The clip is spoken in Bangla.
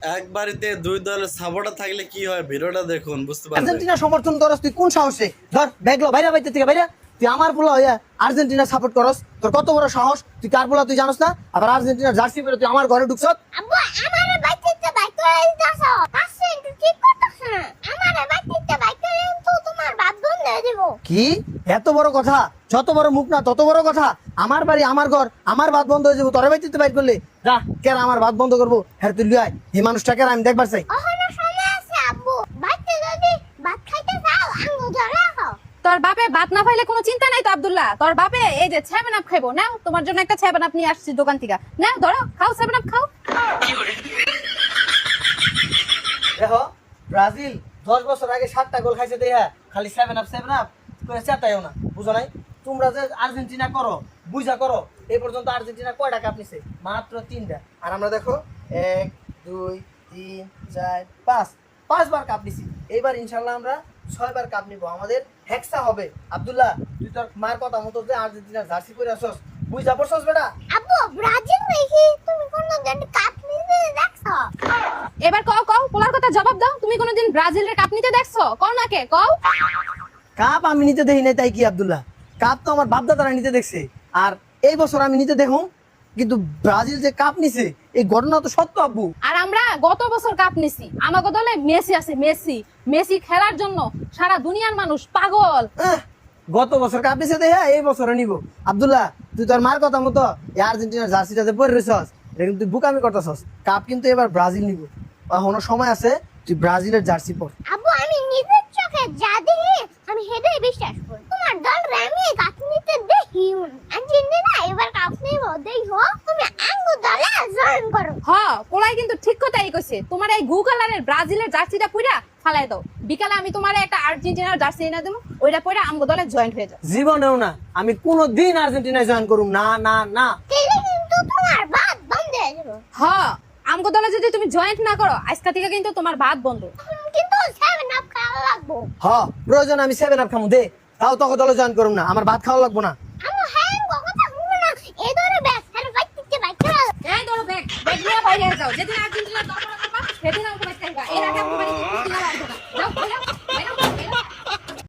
এক বাড়িতে দুই দলের সাপোর্টার থাকলে কি হয় ভিডিওটা দেখুন বুঝতে পারবেন। আর্জেন্টিনা সমর্থন করস তুই কোন সাহসে? ধর ব্যাগলো বাইরে বাইতে থেকে বাইরে, তুই আমার পোলা হইয়া আর্জেন্টিনা সাপোর্ট করস, তোর কত বড় সাহস? তুই কার পোলা তুই জানোস না? আবার আর্জেন্টিনার জার্সি পরে তুই আমার ঘরে ঢুকছ। আব্বু আমারে বাইতে বাইক করে দিতাছো কাছে একটু ঠিক করতেছ না। আমারে বাইতে বাইক করে তো তোমার বাদ বন্ধ হয়ে দিব। কি এত বড় কথা? যত বড় মুখ না তত বড় কথা। আমার বাড়ি আমার ঘর, আমার ভাত বন্ধ হয়ে যাবো, তোরে বাইতে বাইর করলে যা কেরা আমার ভাত বন্ধ করবো? হ্যাঁ তুই লুই আয়, এই মানুষটাকে আমি দেখবার চাই। ওখানে সময় আছে আব্বু, বাইতে যদি ভাত খাইতে চাও আঙ্গু ধরে খাও। তোর বাপে ভাত না খাইলে কোনো চিন্তা নাই তো আব্দুল্লাহ। তোর বাপে এই যে 7 আপ খাইবো, নাও তোমার জন্য একটা 7 আপ নিয়ে আসছি দোকান থেকে। নাও ধরো, খাও 7 আপ খাও। দেখো ব্রাজিল 10 বছর আগে 7টা গোল খাইছে দেয়া, খালি 7 আপ করে চেতাইও না, বুঝো নাই? তোমরা যে আর্জেন্টিনা করো বুঝা করো, এই পর্যন্ত আর্জেন্টিনা কয়টা কাপ নিছে? মাত্র 3টা। আর আমরা দেখো 1 2 3 4 5 5বার কাপ নিছি। এইবার ইনশাআল্লাহ আমরা 6বার কাপ নিব। আমাদের হেক্সা হবে। আব্দুল্লাহ তুই তোর মার কথা মতো যে আর্জেন্টিনার জার্সি পরে আসছস, বুঝা পড়ছস বেটা? আব্বু ব্রাজিল দেখি তুমি কোনদিন কাপ নিতে দেখছো? এবার কও কও, পোলার কথা জবাব দাও। তুমি কোনোদিন ব্রাজিলের কাপ নিতে দেখছো? কও না কে কও। কাপ আমি নিতে দেখি নাই তাই কি আব্দুল্লাহ? কাপ তো আমার বাপ দাদারা নিতে দেখছে, আর এই বছর আমি নিতে দেখুন। কিন্তু ব্রাজিল যে কাপ নিছে এই ঘটনা তো সত্য আব্বু। আর আমরা গত বছর কাপ নিছি। আমাগো দলে মেসি আছে, মেসি। মেসি খেলার জন্য সারা দুনিয়ার মানুষ পাগল। গত বছর কাপ নিছে দেখে এই বছরও নিব। আব্দুল্লাহ তুই তোর মার কথা মতো এই আর্জেন্টিনার জার্সিটাতে পরে রয়েছস, এটা কিন্তু তুই বুকামি করতেছস। কাপ কিন্তু এবার ব্রাজিল নিব, এখনো সময় আছে, তুই ব্রাজিলের জার্সি পর। আব্বু আমি নিজের চোখে যা দেখি আমি সেটাই বিশ্বাস করি। তোমার দল আমি কাপ নিতে দেখি আর্জেন্টিনা এবার কাপ নিব দেখো, তুমি আঙ্গু দলে জয়েন করো। হ, পোলাই কিন্তু ঠিক কথাই কইছে। তোমার এই গু কালারের ব্রাজিলের জার্সিটা পুরা ফালাই দাও। বিকালে আমি তোমার একটা আর্জেন্টিনার জার্সি এনে দেবো, ওইটা পরে আমগো দলে জয়েন্ট হয়ে যাও। জীবনেও না, আমি কোনোদিন আর্জেন্টিনায় জয়েন করুম না না না। তাহলে কিন্তু তোমার ভাত বন্ধ হয়ে যাবে। হ, আমগো দলে যদি তুমি জয়েন্ট না করো আজকা থেকে কিন্তু তোমার ভাত বন্ধ। কিন্তু 7 আপ খাওয়া লাগবো। প্রয়োজন আমি 7 আপ খামু দে, তাও তোকে দলে জয়েন করুম না, আমার ভাত খাওয়া লাগবো না। আমি হ্যাঁ কথা শুনবো না। এই ধরে ব্যাগ আর বাইতে বাইক করে এই ধরো ব্যাগ, ব্যাগ নিয়ে বাইরে যাও। যেদিন আর্জেন্টিনা